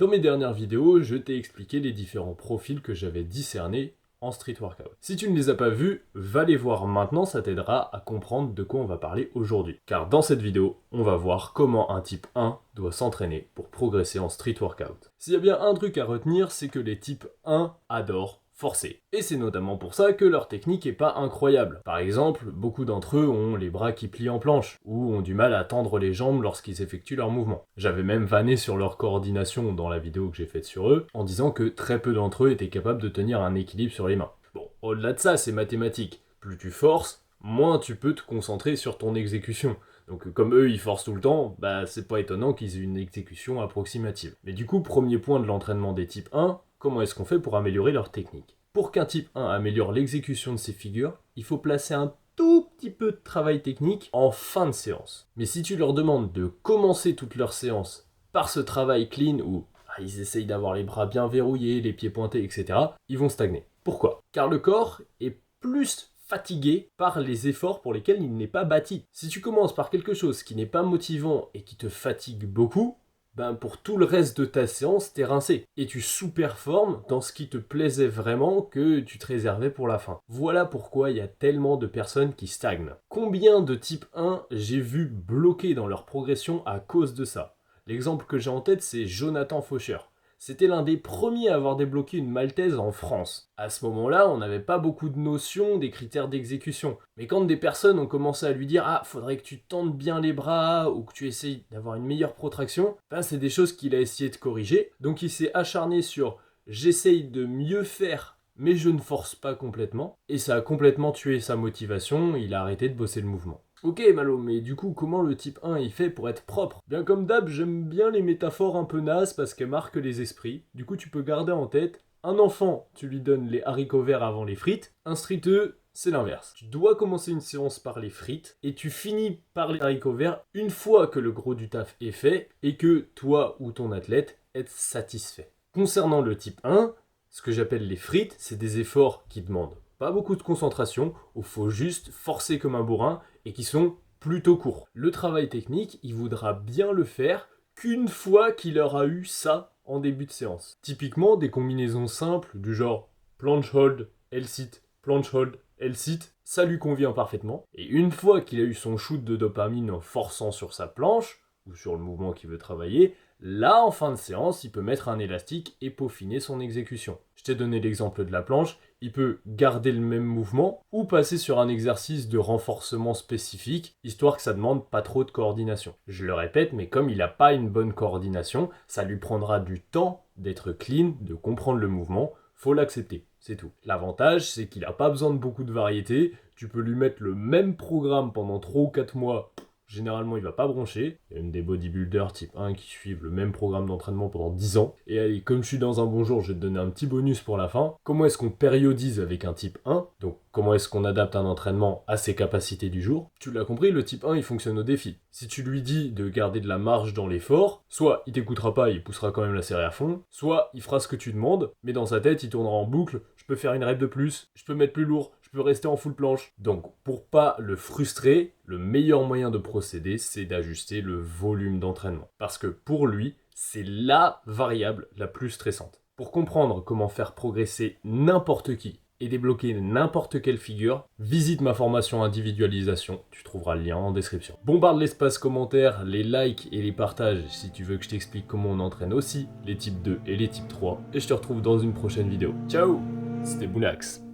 Dans mes dernières vidéos, je t'ai expliqué les différents profils que j'avais discernés en street workout. Si tu ne les as pas vus, va les voir maintenant, ça t'aidera à comprendre de quoi on va parler aujourd'hui. Car dans cette vidéo, on va voir comment un type 1 doit s'entraîner pour progresser en street workout. S'il y a bien un truc à retenir, c'est que les types 1 adorent forcer. Et c'est notamment pour ça que leur technique est pas incroyable. Par exemple, beaucoup d'entre eux ont les bras qui plient en planche, ou ont du mal à tendre les jambes lorsqu'ils effectuent leurs mouvements. J'avais même vanné sur leur coordination dans la vidéo que j'ai faite sur eux, en disant que très peu d'entre eux étaient capables de tenir un équilibre sur les mains. Bon, au-delà de ça, c'est mathématique. Plus tu forces, moins tu peux te concentrer sur ton exécution. Donc comme eux ils forcent tout le temps, c'est pas étonnant qu'ils aient une exécution approximative. Mais du coup, premier point de l'entraînement des types 1, comment est-ce qu'on fait pour améliorer leur technique? Pour qu'un type 1 améliore l'exécution de ses figures, il faut placer un tout petit peu de travail technique en fin de séance. Mais si tu leur demandes de commencer toute leur séance par ce travail clean où ils essayent d'avoir les bras bien verrouillés, les pieds pointés, etc., ils vont stagner. Pourquoi? Car le corps est plus fatigué par les efforts pour lesquels il n'est pas bâti. Si tu commences par quelque chose qui n'est pas motivant et qui te fatigue beaucoup, pour tout le reste de ta séance, t'es rincé. Et tu sous-performes dans ce qui te plaisait vraiment que tu te réservais pour la fin. Voilà pourquoi il y a tellement de personnes qui stagnent. Combien de type 1 j'ai vu bloquer dans leur progression à cause de ça? L'exemple que j'ai en tête, c'est Jonathan Faucheur. C'était l'un des premiers à avoir débloqué une maltaise en France. À ce moment-là, on n'avait pas beaucoup de notions des critères d'exécution. Mais quand des personnes ont commencé à lui dire « Ah, faudrait que tu tendes bien les bras ou que tu essayes d'avoir une meilleure protraction », c'est des choses qu'il a essayé de corriger. Donc il s'est acharné sur « J'essaye de mieux faire, mais je ne force pas complètement ». Et ça a complètement tué sa motivation, il a arrêté de bosser le mouvement. Ok Malo, mais du coup, comment le type 1 il fait pour être propre? Bien comme d'hab, j'aime bien les métaphores un peu nazes parce qu'elles marquent les esprits. Du coup, tu peux garder en tête, un enfant, tu lui donnes les haricots verts avant les frites. Un streeteux, c'est l'inverse. Tu dois commencer une séance par les frites et tu finis par les haricots verts une fois que le gros du taf est fait et que toi ou ton athlète êtes satisfait. Concernant le type 1, ce que j'appelle les frites, c'est des efforts qui demandent pas beaucoup de concentration, où il faut juste forcer comme un bourrin et qui sont plutôt courts. Le travail technique, il voudra bien le faire qu'une fois qu'il aura eu ça en début de séance. Typiquement, des combinaisons simples du genre planche hold, L-sit, planche hold, L-sit, ça lui convient parfaitement. Et une fois qu'il a eu son shoot de dopamine en forçant sur sa planche, ou sur le mouvement qu'il veut travailler, là, en fin de séance, il peut mettre un élastique et peaufiner son exécution. Je t'ai donné l'exemple de la planche, il peut garder le même mouvement ou passer sur un exercice de renforcement spécifique, histoire que ça demande pas trop de coordination. Je le répète, mais comme il n'a pas une bonne coordination, ça lui prendra du temps d'être clean, de comprendre le mouvement, faut l'accepter, c'est tout. L'avantage, c'est qu'il n'a pas besoin de beaucoup de variété, tu peux lui mettre le même programme pendant 3 ou 4 mois, généralement il va pas broncher. Il y a même des bodybuilders type 1 qui suivent le même programme d'entraînement pendant 10 ans. Et allez, comme je suis dans un bon jour, je vais te donner un petit bonus pour la fin. Comment est-ce qu'on périodise avec un type 1? Donc comment est-ce qu'on adapte un entraînement à ses capacités du jour? Tu l'as compris, le type 1 il fonctionne au défi. Si tu lui dis de garder de la marge dans l'effort, soit il t'écoutera pas et il poussera quand même la série à fond, soit il fera ce que tu demandes, mais dans sa tête il tournera en boucle, je peux faire une rep de plus, je peux mettre plus lourd, je peux rester en full planche. Donc pour pas le frustrer, le meilleur moyen de procéder, c'est d'ajuster le volume d'entraînement. Parce que pour lui, c'est la variable la plus stressante. Pour comprendre comment faire progresser n'importe qui et débloquer n'importe quelle figure, visite ma formation individualisation, tu trouveras le lien en description. Bombarde l'espace commentaire, les likes et les partages si tu veux que je t'explique comment on entraîne aussi les types 2 et les types 3, et je te retrouve dans une prochaine vidéo. Ciao, c'était Bounax.